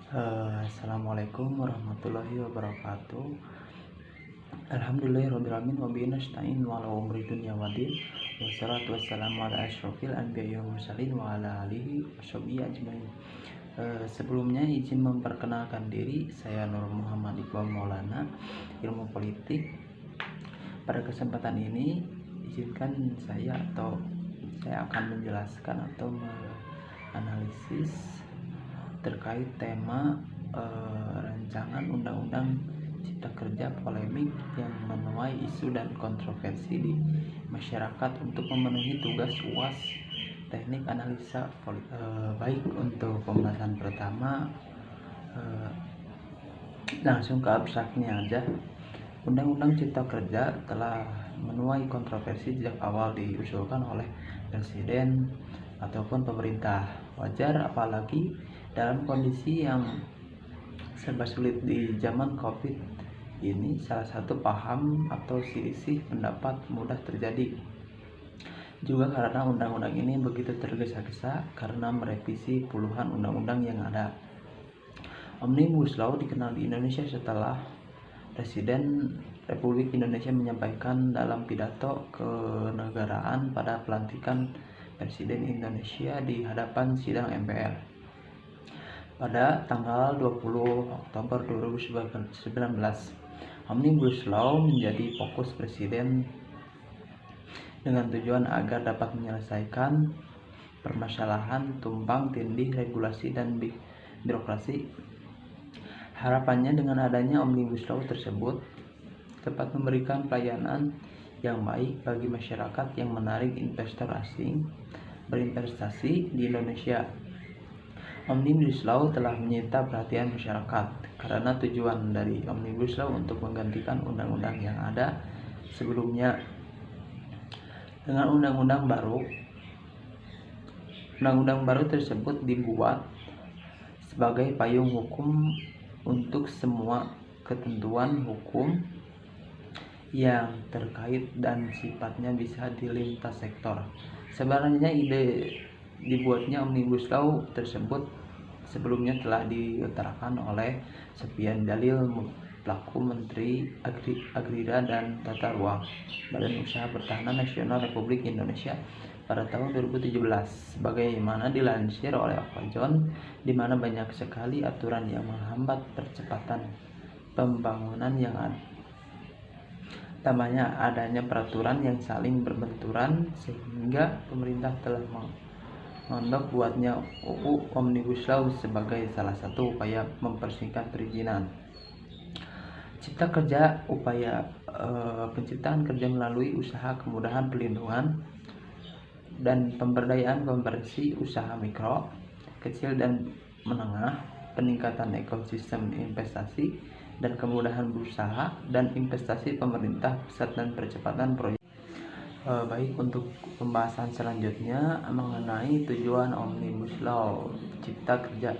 Assalamualaikum warahmatullahi wabarakatuh. Alhamdulillahirrahmanirrahim. Wabihi nasta'in wa ala umri dunya waddin. Wassalatu wassalamu ala asyrofil anbiya'i wal mursalin wa ala alihi washabihi ajmain. Sebelumnya izin memperkenalkan diri, saya Nur Muhammad Iqbal Maulana, ilmu politik. Pada kesempatan ini izinkan saya akan menjelaskan atau menganalisis terkait tema rancangan undang-undang Cipta Kerja polemik yang menuai isu dan kontroversi di masyarakat untuk memenuhi tugas UAS teknik analisa baik. Untuk pembahasan pertama, langsung ke abstraknya aja. Undang-undang Cipta Kerja telah menuai kontroversi sejak awal diusulkan oleh presiden ataupun pemerintah. Wajar, apalagi dalam kondisi yang serba sulit di zaman COVID ini. Salah satu paham atau selisih pendapat mudah terjadi. Juga karena undang-undang ini begitu tergesa-gesa karena merevisi puluhan undang-undang yang ada. Omnibus Law dikenal di Indonesia setelah Presiden Republik Indonesia menyampaikan dalam pidato kenegaraan pada pelantikan Presiden Indonesia di hadapan sidang MPR pada tanggal 20 Oktober 2019. Omnibus Law menjadi fokus Presiden dengan tujuan agar dapat menyelesaikan permasalahan tumpang tindih regulasi dan birokrasi. Harapannya dengan adanya Omnibus Law tersebut dapat memberikan pelayanan yang baik bagi masyarakat yang menarik investor asing berinvestasi di Indonesia. Omnibus Law telah menyita perhatian masyarakat karena tujuan dari Omnibus Law untuk menggantikan undang-undang yang ada sebelumnya dengan undang-undang baru. Undang-undang baru tersebut dibuat sebagai payung hukum untuk semua ketentuan hukum yang terkait dan sifatnya bisa di lintas sektor. Sebenarnya ide dibuatnya Omnibus Law tersebut sebelumnya telah diutarakan oleh Sofian Jalil, pelaku Menteri Agrira dan Tata Ruang Badan Usaha Pertahanan Nasional Republik Indonesia pada tahun 2017, sebagaimana dilansir oleh Okon, di mana banyak sekali aturan yang menghambat percepatan pembangunan yang ada. Tambahnya adanya peraturan yang saling berbenturan sehingga pemerintah telah mengondok buatnya UU Omnibus Law sebagai salah satu upaya mempersingkat perizinan Cipta Kerja. Upaya penciptaan kerja melalui usaha, kemudahan pelindungan dan pemberdayaan konversi usaha mikro, kecil dan menengah, peningkatan ekosistem investasi dan kemudahan berusaha dan investasi pemerintah pusat dan percepatan proyek. Baik, untuk pembahasan selanjutnya mengenai tujuan Omnibus Law Cipta Kerja.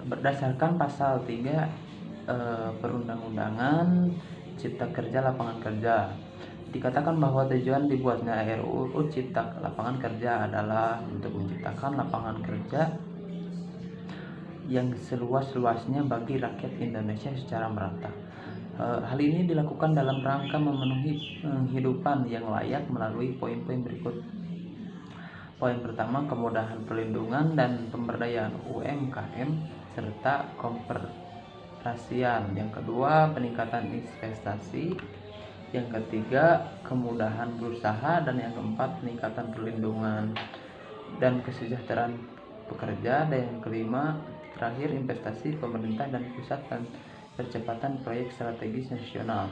Berdasarkan pasal 3 Perundang-undangan Cipta Kerja Lapangan Kerja, dikatakan bahwa tujuan dibuatnya RUU Cipta Lapangan Kerja adalah untuk menciptakan lapangan kerja yang seluas-luasnya bagi rakyat Indonesia secara merata. Hal ini dilakukan dalam rangka memenuhi kehidupan yang layak melalui poin-poin berikut. Poin pertama, kemudahan perlindungan dan pemberdayaan UMKM serta komperasian. Yang kedua, peningkatan investasi. Yang ketiga, kemudahan berusaha. Dan yang keempat, peningkatan perlindungan dan kesejahteraan pekerja. Dan yang kelima, terakhir, investasi pemerintah dan pusat dan percepatan proyek strategis nasional.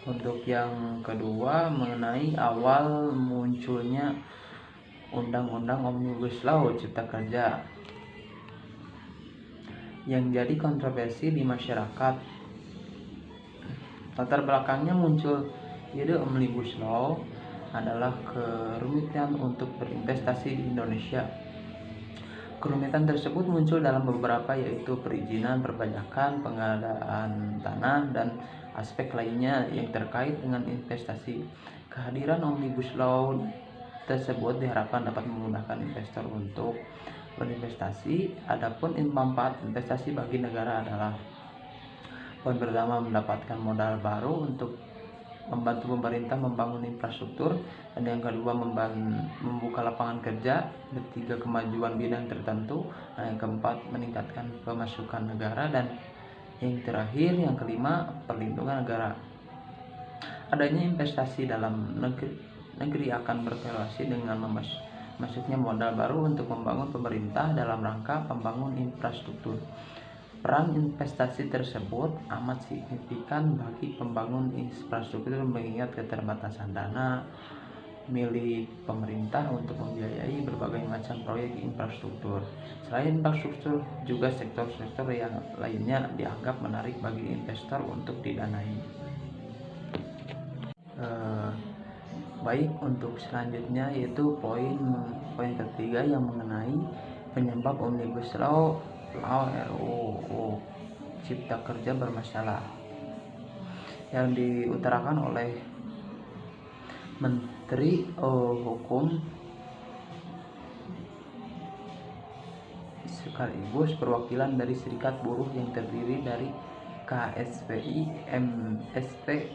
Untuk yang kedua, mengenai awal munculnya Undang-Undang Omnibus Law Cipta Kerja yang jadi kontroversi di masyarakat. Latar belakangnya muncul ide Omnibus Law adalah kerumitan untuk berinvestasi di Indonesia. Kerumitan tersebut muncul dalam beberapa, yaitu perizinan perpajakan, pengadaan tanah, dan aspek lainnya yang terkait dengan investasi. Kehadiran Omnibus Law tersebut diharapkan dapat memudahkan investor untuk berinvestasi. Adapun manfaat investasi bagi negara adalah: poin pertama, mendapatkan modal baru untuk membantu pemerintah membangun infrastruktur, dan yang kedua, membuka lapangan kerja, ketiga, kemajuan bidang tertentu, dan yang keempat, meningkatkan pemasukan negara, dan yang terakhir, yang kelima, perlindungan negara. Adanya investasi dalam negeri akan berkorelasi dengan masuknya modal baru untuk membangun pemerintah dalam rangka pembangun infrastruktur. Peran investasi tersebut amat signifikan bagi pembangun infrastruktur mengingat keterbatasan dana milik pemerintah untuk membiayai berbagai macam proyek infrastruktur. Selain infrastruktur, juga sektor-sektor yang lainnya dianggap menarik bagi investor untuk didanai. Baik, untuk selanjutnya yaitu poin ketiga yang mengenai penyebab Omnibus Law RUU Cipta Kerja bermasalah, yang diutarakan oleh Menteri Hukum sekaligus perwakilan dari Serikat Buruh yang terdiri dari KSPI, MSP,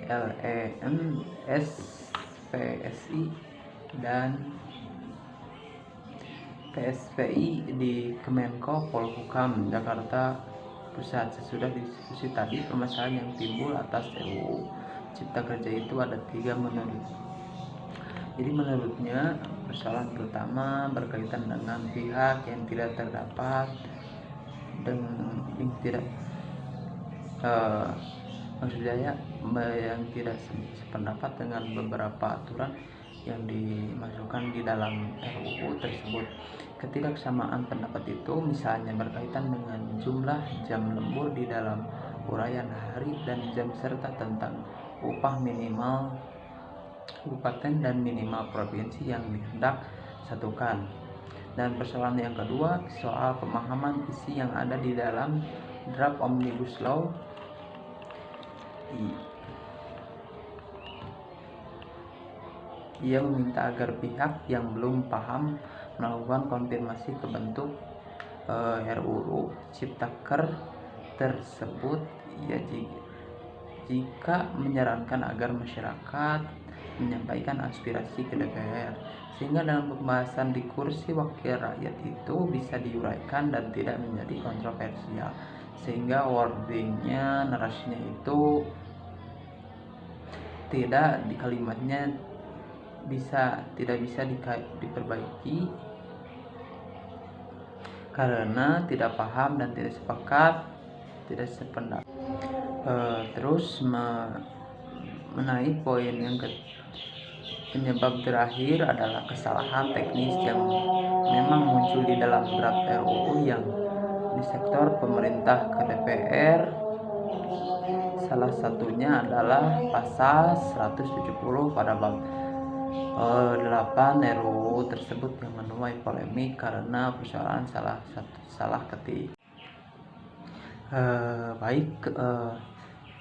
LEM, SPSI, dan PSPI di Kemenko Polhukam Jakarta Pusat. Sesudah diskusi tadi, permasalahan yang timbul atas RUU Cipta Kerja itu ada 3 menurutnya. Persoalan pertama berkaitan dengan pihak yang tidak terdapat yang tidak yang tidak sependapat dengan beberapa aturan yang dimasukkan di dalam RUU tersebut. Ketidaksamaan pendapat itu misalnya berkaitan dengan jumlah jam lembur di dalam uraian hari dan jam, serta tentang upah minimal kabupaten dan minimal provinsi yang dihendak satukan. Dan persoalan yang kedua, soal pemahaman isi yang ada di dalam draft Omnibus Law. Ia meminta agar pihak yang belum paham melakukan konfirmasi ke bentuk RUU Ciptaker tersebut. Ia jika menyarankan agar masyarakat menyampaikan aspirasi ke DPR, sehingga dalam pembahasan di kursi wakil rakyat itu bisa diuraikan dan tidak menjadi kontroversial, sehingga wordingnya, narasinya itu tidak di kalimatnya tidak bisa diperbaiki karena tidak paham dan tidak sepakat, tidak sependapat. Terus menaik poin yang penyebab terakhir adalah kesalahan teknis yang memang muncul di dalam draft RUU yang di sektor pemerintah ke DPR. Salah satunya adalah pasal 170 pada bab 8 RUU tersebut yang menuai polemik karena persoalan salah ketik.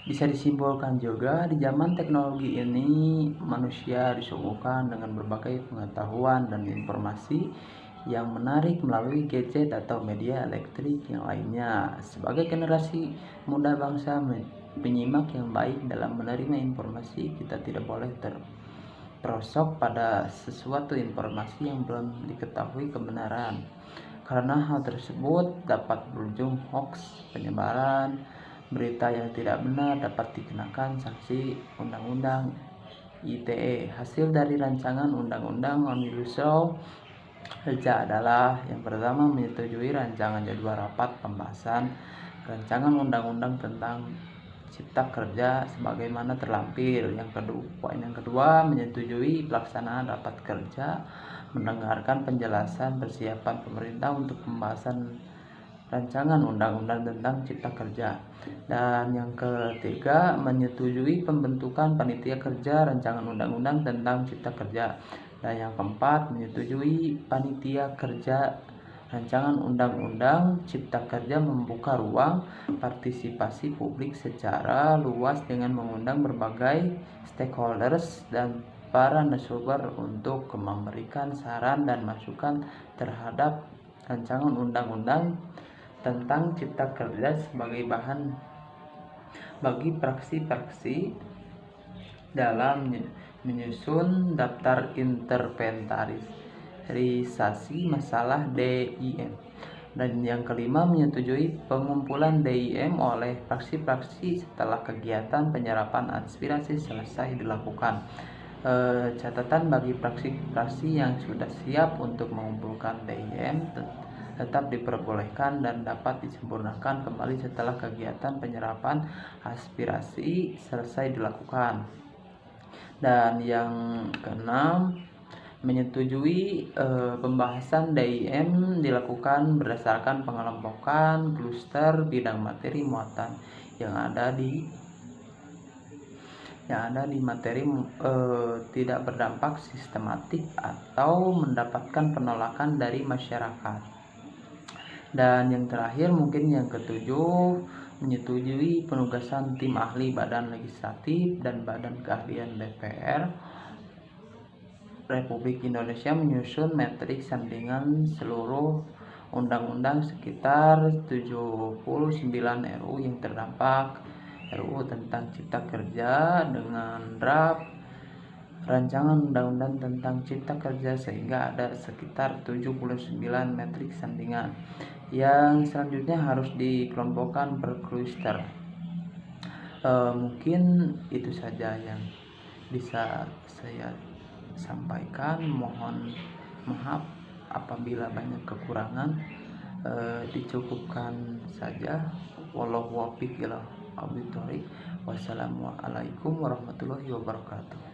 Bisa disimpulkan juga di zaman teknologi ini manusia disuguhkan dengan berbagai pengetahuan dan informasi yang menarik melalui gadget atau media elektrik yang lainnya. Sebagai generasi muda bangsa penyimak yang baik dalam menerima informasi, kita tidak boleh terperosok pada sesuatu informasi yang belum diketahui kebenaran, karena hal tersebut dapat berujung hoax. Penyebaran berita yang tidak benar dapat dikenakan sanksi Undang-Undang ITE. Hasil dari rancangan Undang-Undang Omnibus Law adalah: yang pertama, menyetujui rancangan jadwal rapat pembahasan rancangan undang-undang tentang Cipta Kerja sebagaimana terlampir. Poin yang kedua, menyetujui pelaksanaan rapat kerja mendengarkan penjelasan persiapan pemerintah untuk pembahasan rancangan undang-undang tentang Cipta Kerja. Dan yang ketiga, menyetujui pembentukan panitia kerja rancangan undang-undang tentang Cipta Kerja. Dan yang keempat, menyetujui panitia kerja rancangan undang-undang Cipta Kerja membuka ruang partisipasi publik secara luas dengan mengundang berbagai stakeholders dan para narasumber untuk memberikan saran dan masukan terhadap rancangan undang-undang tentang Cipta Kerja sebagai bahan bagi praksi-praksi dalam menyusun daftar inventarisasi masalah DIM. Dan yang kelima, menyetujui pengumpulan DIM oleh praksi-praksi setelah kegiatan penyerapan aspirasi selesai dilakukan. Catatan bagi praksi-praksi yang sudah siap untuk mengumpulkan DIM tetap diperbolehkan dan dapat disempurnakan kembali setelah kegiatan penyerapan aspirasi selesai dilakukan. Dan yang keenam, menyetujui pembahasan DIM dilakukan berdasarkan pengelompokan kluster bidang materi muatan yang ada di materi tidak berdampak sistematik atau mendapatkan penolakan dari masyarakat. Dan yang terakhir, mungkin yang ketujuh, menyetujui penugasan tim ahli Badan Legislatif dan Badan Keahlian DPR Republik Indonesia menyusun metrik sandingan seluruh undang-undang sekitar 79 RUU yang terdampak RUU tentang Cipta Kerja dengan draft rancangan undang-undang tentang Cipta Kerja, sehingga ada sekitar 79 metrik sandingan yang selanjutnya harus dikelompokkan per kluster. Mungkin itu saja yang bisa saya sampaikan. Mohon maaf apabila banyak kekurangan. Dicukupkan saja. Wallahu a'lam bishawab. Wassalamualaikum warahmatullahi wabarakatuh.